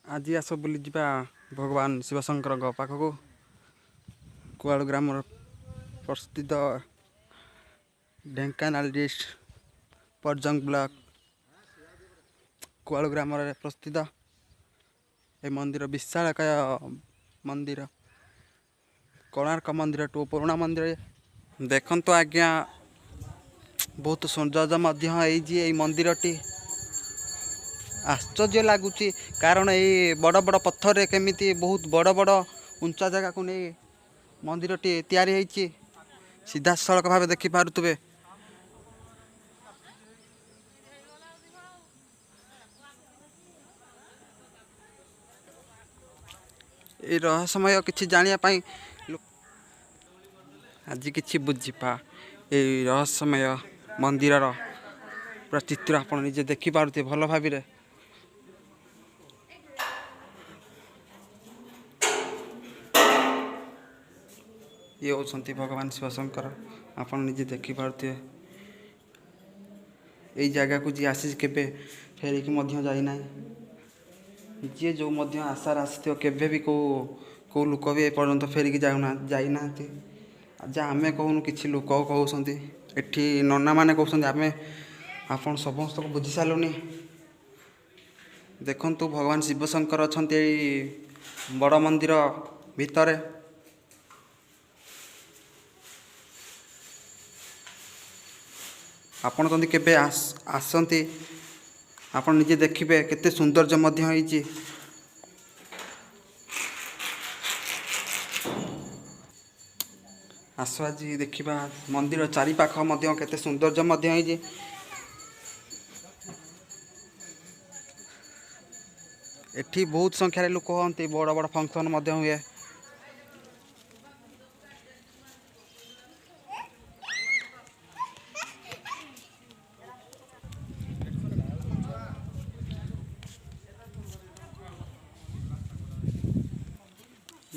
आज आस बुली ଯିବା भगवान शिवशंकर पाखक कुआल ग्राम प्रस्थित ढेंकानाल डिस्ट्रिक्ट परजंग ब्लॉक कुआल ग्राम प्रस्थित ए मंदिर विशालकाय मंदिर कोणार्क मंदिर टू पुराणा मंदिर देखंतु आज्ञा बहुत सौंदर्य मंदिरटी आश्चर्य लगुच कारण ये बड़ बड़ पत्थर केमी बहुत बड़ बड़ उंचा जगह को नहीं मंदिरटी तैयारी होती सीधा सड़क भाव देखिपे ये रहस्यमय किसी जानापी आज कि बुझीपा ये रहस्यमय मंदिर पूरा चित्र आप निजे देखिपे भल भाव ये होती भगवान शिवशंकर आप निजे देखिपे यही जगह को जी आसी के फेरिकी जाना जी जो आशार आसी केवे भी कौ लोक भी एपर्यंत फेरिकी जाना जहाँ आम कहून कि लोक कहते एठी नना मैंने कहते आम आप समस्त को बुझी सारूनी देखु भगवान शिवशंकर अच्छा बड़ मंदिर भितर आपण जदि केबे आसती आप निजे देखिए केते सौंदर्य आस आज देखा मंदिर चारिपाख केते सौंदर्य एठी बहुत संख्यार लोक हमें बड़ बड़ फंक्शन हुए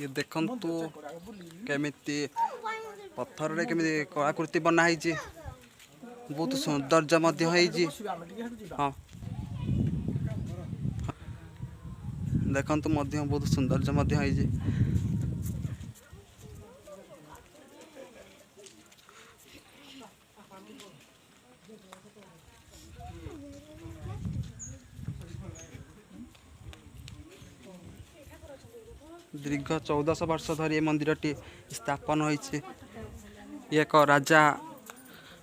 ये देखंतु केमिति पत्थर रे केमिति कलाकृति बनाई बहुत सौंदर्य हाँ देखंतु बहुत सौंदर्य दीर्घ 1400 वर्ष धरी ये मंदिर टी स्थापन होइछि एक राजा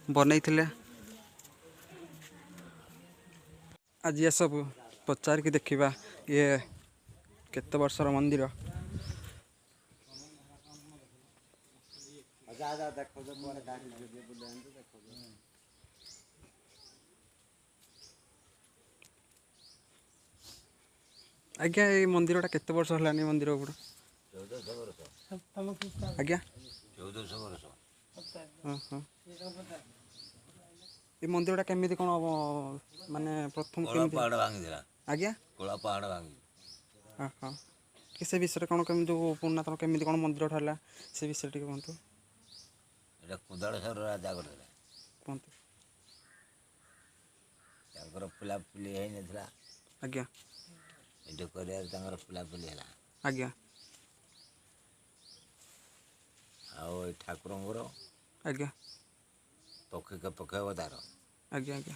बनई आज ये सब पचार की देखा ये केते वर्षर मंदिर आज्ञा ये मंदिरटा केते वर्ष है मंदिर ऊपर 1400 वर्ष आज्ञा 1400 वर्ष हाँ हाँ ये मंदिरटा केमिति कोन माने प्रथम केमिति पहाड़ भांगी दिला आज्ञा कोला पहाड़ भांगी हाँ हाँ किसे विषय कौन केमी जो पुरातन केमी कौन मंदिर ठहला से विषय टी कहतु एटा कुदाड़ेश्वर राजा करले कहतु तांकर पिला पिली हे नथला आज्ञा एटा करिया तांकर पिला पिली हला आज्ञा आओ ए ठाकुरंगर आज्ञा पक्षी के पक्ष अवतार आज्ञा आज्ञा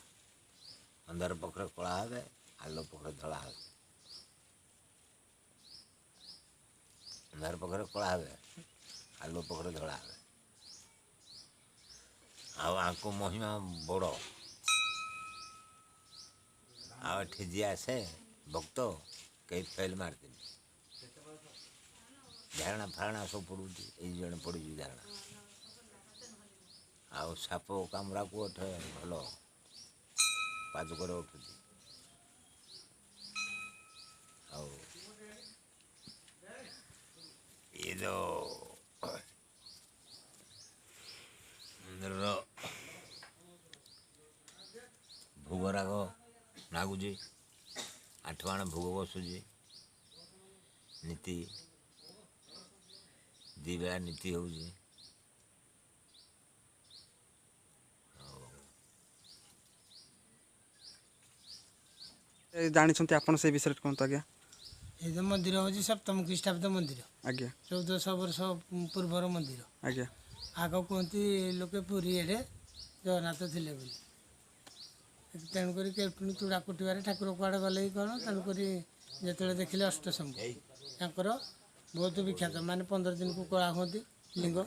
अंधार पखरे कला हे आलो पखरे धला हे अंधार पखरे कला हे आलो पखरे धला हे आओ आंको महिमा बड़ आओ ठिजी आसे भक्त कई फेल मारती धारणा फारणा सब पड़ू जन पड़ी धारणा आओ साप कामरा को भल पादुक उठू आओ ये जो मंदिर भोगराग नागुजी 8 बाण भोग बसुजी नीति 2 बेला नीति होजी जानी आपण से विषय कहते आज्ञा এই যে ମନ୍ଦିର ହେଉଛି ସପ୍ତମ ଖ୍ରୀଷ୍ଟାବ୍ଦ ମନ୍ଦିର, ଆଜ୍ଞା 1400 ବର୍ଷ ପୂର୍ବର ମନ୍ଦିର। ଆଜ୍ଞା ଆଗ କୁହନ୍ତି ଲୋକେ ପୁରୀ ଏଡ଼େ ଜଗନ୍ନାଥ ଥିଲେ ବୋଲି। ତେଣୁକରି କେଉଁଠୁ ଚୂଡ଼ା କୁଟିବାରେ ଠାକୁର କୁଆଡ଼େ ଗଲେ କି କ'ଣ, ତେଣୁକରି ଯେତେବେଳେ ଦେଖିଲେ ଅଷ୍ଟଶମ୍ଭୁ ତାଙ୍କର ବହୁତ ବିଖ୍ୟାତ, ମାନେ 15 ଦିନକୁ କଳା ହୁଅନ୍ତି ଲିଙ୍ଗ,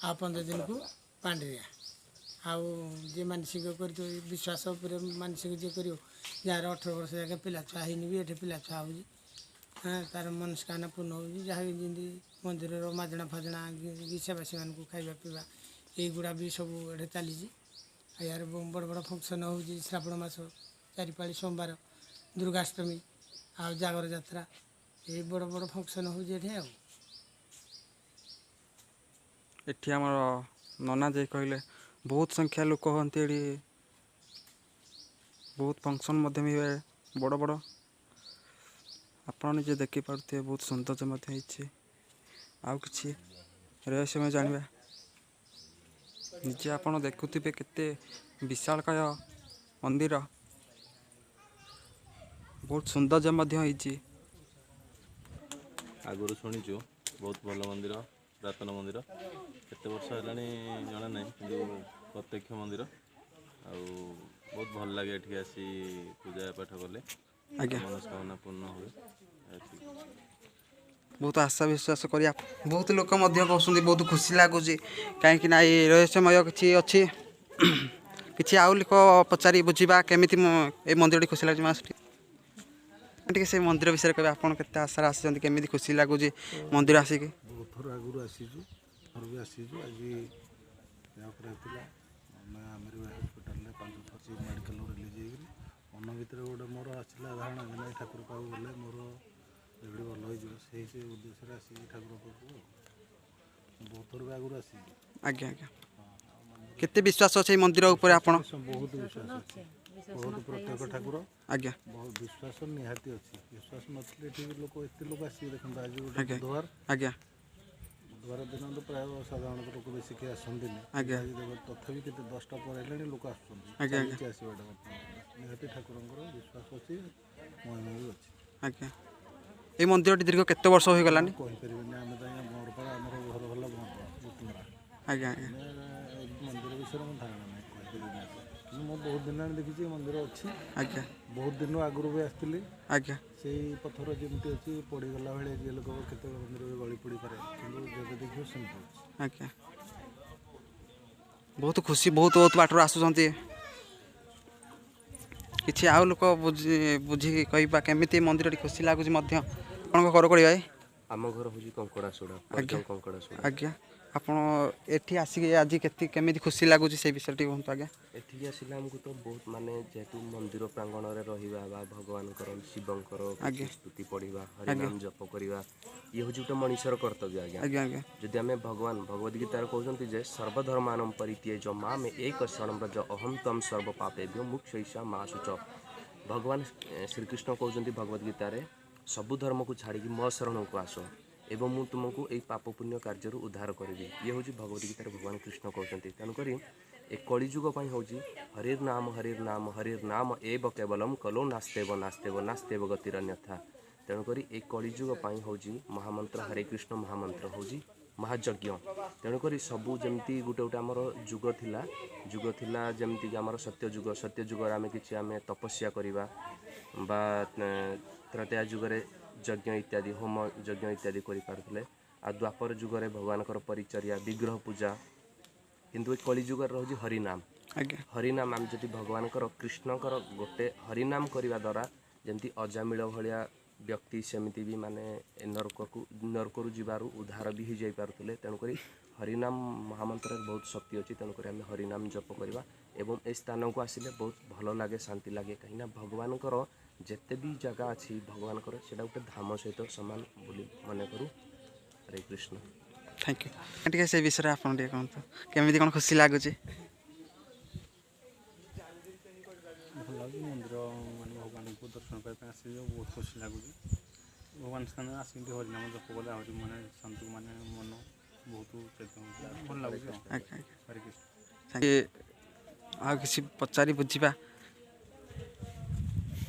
ଆଉ 15 ଦିନକୁ ପାଣ୍ଡିଆ। ଆଉ ଯିଏ ମାନସିକ କରିଥିବ, ବିଶ୍ୱାସ ଉପରେ ମାନସିକ ଯିଏ କରିବ, ଯାହାର 18 ବର୍ଷ ଯାକେ ପିଲା ଛୁଆ ହେଇନି ବି ଏଠି ପିଲା ଛୁଆ ହେଉଛି, ତାର ମନସ୍କାମନା ପୂର୍ଣ୍ଣ ହେଉଛି। ଯାହା ଯେମିତି ମନ୍ଦିରର ମାଜଣା ଫାଜଣା ସେବାସୀମାନଙ୍କୁ ଖାଇବା ପିଇବା ଏଇଗୁଡ଼ା ବି ସବୁ ଏଠି ଚାଲିଛି। ଆଉ ୟାର ବଡ଼ ବଡ଼ ଫଙ୍କସନ୍ ହେଉଛି ଶ୍ରାବଣ ମାସ 4 ପାଳି ସୋମବାର, ଦୁର୍ଗାଷ୍ଟମୀ ଆଉ ଜାଗର ଯାତ୍ରା, ଏଇ ବଡ଼ ବଡ଼ ଫଙ୍କସନ୍ ହେଉଛି ଏଠି। ଆଉ ଏଠି ଆମର ନନା ଯାଇ କହିଲେ ବହୁତ ସଂଖ୍ୟା ଲୋକ ହୁଅନ୍ତି ଏଠି, ବହୁତ ଫଙ୍କସନ୍ ମଧ୍ୟ ବି ହୁଏ ବଡ଼ ବଡ଼। ଆପଣ ନିଜେ ଦେଖିପାରୁଥିବେ ବହୁତ ସୌନ୍ଦର୍ଯ୍ୟ ମଧ୍ୟ ହେଇଛି। ଆଉ କିଛି ରହସ୍ୟମୟ ଜାଣିବା, ନିଜେ ଆପଣ ଦେଖୁଥିବେ କେତେ ବିଶାଳକାୟ ମନ୍ଦିର, ବହୁତ ସୌନ୍ଦର୍ଯ୍ୟ ମଧ୍ୟ ହେଇଛି। ଆଗରୁ ଶୁଣିଛୁ ବହୁତ ଭଲ ମନ୍ଦିର, ପୁରାତନ ମନ୍ଦିର, କେତେ ବର୍ଷ ହେଲାଣି ଜଣା ନାହିଁ, କିନ୍ତୁ ପ୍ରତ୍ୟକ୍ଷ ମନ୍ଦିର। ଆଉ ବହୁତ ଭଲ ଲାଗେ ଏଠିକି ଆସି ପୂଜା ପାଠ କଲେ, ଆଜ୍ଞା ମନସ୍କାମନା ପୂର୍ଣ୍ଣ ହୁଏ। ବହୁତ ଆଶା ବିଶ୍ୱାସ କରିବା, ବହୁତ ଲୋକ ମଧ୍ୟ କହୁଛନ୍ତି ବହୁତ ଖୁସି ଲାଗୁଛି, କାହିଁକି ନା ଏଇ ରହସ୍ୟମୟ କିଛି ଅଛି। କିଛି ଆଉ ଲୋକ ପଚାରି ବୁଝିବା କେମିତି ଏଇ ମନ୍ଦିରଟି ଖୁସି ଲାଗୁଛି। ମାସ ଟିକେ ସେଇ ମନ୍ଦିର ବିଷୟରେ କହିବେ, ଆପଣ କେତେ ଆଶାରେ ଆସିଛନ୍ତି, କେମିତି ଖୁସି ଲାଗୁଛି ମନ୍ଦିର ଆସିକି। ବହୁତ ଥର ଆଗରୁ ଆସିଛୁ, ଥର ବି ଆସିଛୁ। ଆଜି ଦେହ ଖରାପ ଥିଲା, ଆମର ହସ୍ପିଟାଲରେ 5-6 ମେଡ଼ିକାଲରୁ ରିଲିଜ୍ ହେଇକିରି ମନ ଭିତରେ ଗୋଟେ ମୋର ଆସିଲା ଧାରଣା ଯେ ନାଇଁ ଠାକୁର ପାଖକୁ ଗଲେ ମୋର ଏଗୁଡ଼ି ଭଲ ହେଇଯିବ, ସେଇ ଉଦ୍ଦେଶ୍ୟରେ ଆସିକି ଠାକୁର ପାଖକୁ ବହୁତ ଥର ବି ଆଗରୁ ଆସିଛି। ଆଜ୍ଞା ଆଜ୍ଞା କେତେ ବିଶ୍ୱାସ ଅଛି ଏଇ ମନ୍ଦିର ଉପରେ ଆପଣ? ବହୁତ ବିଶ୍ୱାସ ଅଛି, ବହୁତ ପ୍ରତ୍ୟେକ ଠାକୁର। ଆଜ୍ଞା ବହୁତ ବିଶ୍ୱାସ ନିହାତି ଅଛି, ବିଶ୍ୱାସ ନଥିଲେ ଏଠିକି ଲୋକ ଏତେ ଲୋକ ଆସିକି ଦେଖନ୍ତୁ। ଆଜି ଗୋଟେ ଆଜ୍ଞା ବୁଧବାର, ଆଜ୍ଞା ବୁଧବାର ଦିନ ତ ପ୍ରାୟ ସାଧାରଣତଃ ଲୋକ ବେଶୀ କେହି ଆସନ୍ତିନି। ଆଜ୍ଞା ଆଜି ଦେଖ ତଥାପି କେତେ 10ଟା ପରେ ହେଲାଣି ଲୋକ ଆସୁଛନ୍ତି, ଆଜ୍ଞା ଚାଲିଛି ଆସିବାଟା ବର୍ତ୍ତମାନ। ନିହାତି ଠାକୁରଙ୍କର ବିଶ୍ୱାସ ଅଛି, ମହିମା ବି ଅଛି। ଆଜ୍ଞା ଏଇ ମନ୍ଦିରଟି ଦୀର୍ଘ କେତେ ବର୍ଷ ହୋଇଗଲାଣି? କହିପାରିବିନି, ଆମେ ତ ଆଜ୍ଞା ମୋରପାଳ, ଆମର ଘର ହେଲା ବୁତୁମରା। ଆଜ୍ଞା ଆଜ୍ଞା ଏ ମନ୍ଦିର ବିଷୟରେ ମୋ ଧାରଣା ନାହିଁ, କହିପାରିବିନି ଆଜ୍ଞା। କିନ୍ତୁ ମୁଁ ବହୁତ ଦିନ ଆଣି ଦେଖିଛି ଏ ମନ୍ଦିର ଅଛି, ଆଜ୍ଞା ବହୁତ ଦିନ ଆଗରୁ ବି ଆସିଥିଲି। ଆଜ୍ଞା ସେଇ ପଥର ଯେମିତି ଅଛି ପଡ଼ିଗଲା ଭଳିଆ ଯିଏ ଲୋକ କେତେବେଳେ ମନ୍ଦିରରେ ଗଳି ପଡ଼ିପାରେ, କିନ୍ତୁ ଯେବେ ଦେଖିବ ସେମିତି ଅଛି। ଆଜ୍ଞା ବହୁତ ଖୁସି, ବହୁତ ବହୁତ ବାଟରୁ ଆସୁଛନ୍ତି। କିଛି ଆଉ ଲୋକ ବୁଝିକି କହିବା କେମିତି ମନ୍ଦିରଟି ଖୁସି ଲାଗୁଛି ମଧ୍ୟ। ଆପଣଙ୍କ ଘର କୋଉଠି ଭାଇ? ଆମ ଘର ହେଉଛି କଙ୍କଡ଼ାସୁଡ଼ା, ଆଜ୍ଞା ପରଜଙ୍ଗ କଙ୍କଡ଼ାସୁଡ଼ା। ଆଜ୍ଞା ଆପଣ ଏଠି ଆସିକି ଆଜି କେମିତି ଖୁସି ଲାଗୁଛି ସେଇ ବିଷୟରେ ଟିକେ କୁହନ୍ତୁ ଆଜ୍ଞା। ଏଠିକି ଆସିଲେ ଆମକୁ ତ ବହୁତ, ମାନେ ଯେହେତୁ ମନ୍ଦିର ପ୍ରାଙ୍ଗଣରେ ରହିବା ବା ଭଗବାନଙ୍କର ଶିବଙ୍କର କିଛି ଆଜ୍ଞା ସ୍ତୁତି ପଢ଼ିବା, ଆଜ୍ଞା ହରିନାମ ଜପ କରିବା, ଇଏ ହେଉଛି ଗୋଟେ ମଣିଷର କର୍ତ୍ତବ୍ୟ ଆଜ୍ଞା। ଆଜ୍ଞା ଆଜ୍ଞା ଯଦି ଆମେ ଭଗବଦ୍ ଗୀତାରେ କହୁଛନ୍ତି ଯେ ସର୍ବଧର୍ମାନଂ ପରିତ୍ୟଜ ମାମ ଏକ ଶରଣ ବ୍ରଜ ଅହଂ ତମ ସର୍ବ ପାପେଭ୍ୟୋ ମୋକ୍ଷୟିଷ୍ୟାମି ମା ଶୁଚ। ଭଗବାନ ଶ୍ରୀକୃଷ୍ଣ କହୁଛନ୍ତି ଭଗବଦ୍ ଗୀତାରେ, ସବୁ ଧର୍ମକୁ ଛାଡ଼ିକି ମୋ ଶରଣକୁ ଆସ ଏବଂ ମୁଁ ତୁମକୁ ଏଇ ପାପ ପୁଣ୍ୟ କାର୍ଯ୍ୟରୁ ଉଦ୍ଧାର କରିବି। ଇଏ ହେଉଛି ଭଗବଦ୍ ଗୀତାରେ ଭଗବାନ କୃଷ୍ଣ କହୁଛନ୍ତି। ତେଣୁକରି ଏ କଳିଯୁଗ ପାଇଁ ହେଉଛି ହରିର୍ ନାମ ଏବ କେବଲମ୍ କଲୋ ନାସ୍ତେବ ନାସ୍ତେବ ନାସ୍ତେବ ଗତିରନ୍ୟଥା। ତେଣୁକରି ଏ କଳିଯୁଗ ପାଇଁ ହେଉଛି ମହାମନ୍ତ୍ର ହରେ କୃଷ୍ଣ ମହାମନ୍ତ୍ର ହେଉଛି ମହାଯଜ୍ଞ। ତେଣୁକରି ସବୁ ଯେମିତି ଗୋଟେ ଆମର ଯୁଗ ଥିଲା ଯେମିତିକି ଆମର ସତ୍ୟ ଯୁଗରେ ଆମେ କିଛି ତପସ୍ୟା କରିବା, ବା ତ୍ରେତୟା ଯୁଗରେ ଯଜ୍ଞ ଇତ୍ୟାଦି ହୋମ ଯଜ୍ଞ ଇତ୍ୟାଦି କରିପାରୁଥିଲେ। ଆଉ ଦ୍ୱାପର ଯୁଗରେ ଭଗବାନଙ୍କର ପରିଚର୍ୟା, ବିଗ୍ରହ ପୂଜା। କିନ୍ତୁ ଏ କଳିଯୁଗରେ ରହୁଛି ହରିନାମ। ଆଜ୍ଞା ହରିନାମ ଆମେ ଯଦି ଭଗବାନଙ୍କର କୃଷ୍ଣଙ୍କର ଗୋଟେ ହରିନାମ କରିବା ଦ୍ୱାରା ଯେମିତି ଅଜାମିଳ ଭଳିଆ ବ୍ୟକ୍ତି ସେମିତି ବି ମାନେ ନରକରୁ ଯିବାରୁ ଉଦ୍ଧାର ବି ହେଇଯାଇପାରୁଥିଲେ। ତେଣୁକରି ହରିନାମ ମହାମନ୍ତ୍ରରେ ବହୁତ ଶକ୍ତି ଅଛି। ତେଣୁକରି ଆମେ ହରିନାମ ଜପ କରିବା ଏବଂ ଏ ସ୍ଥାନକୁ ଆସିଲେ ବହୁତ ଭଲ ଲାଗେ, ଶାନ୍ତି ଲାଗେ। କାହିଁକିନା ଭଗବାନଙ୍କର ଯେତେ ବି ଜାଗା ଅଛି ଭଗବାନଙ୍କର ସେଇଟା ଗୋଟେ ଧାମ ସହିତ ସମାନ ବୋଲି ମନେ କରୁ। ହରେ କୃଷ୍ଣ। Thank you. ଟିକେ ସେଇ ବିଷୟରେ ଆପଣ ଟିକେ କୁହନ୍ତୁ, କେମିତି କ'ଣ ଖୁସି ଲାଗୁଛି? ଭଲ ଲାଗୁଛି ମନ୍ଦିର, ମାନେ ଭଗବାନଙ୍କୁ ଦର୍ଶନ କରିବା ପାଇଁ ଆସିଲେ ବହୁତ ଖୁସି ଲାଗୁଛି। ଭଗବାନ ସ୍ଥାନରେ ଆସିକି ହରିନାମ ଜପ କଲେ ଆହୁରି ମାନେ ଶାନ୍ତି, ମାନେ ମନ ବହୁତ ଭଲ ଲାଗୁଛି। ଆଜ୍ଞା ହରେ କୃଷ୍ଣ। ଆଜ୍ଞା ଆଉ କିଛି ପଚାରି ବୁଝିବା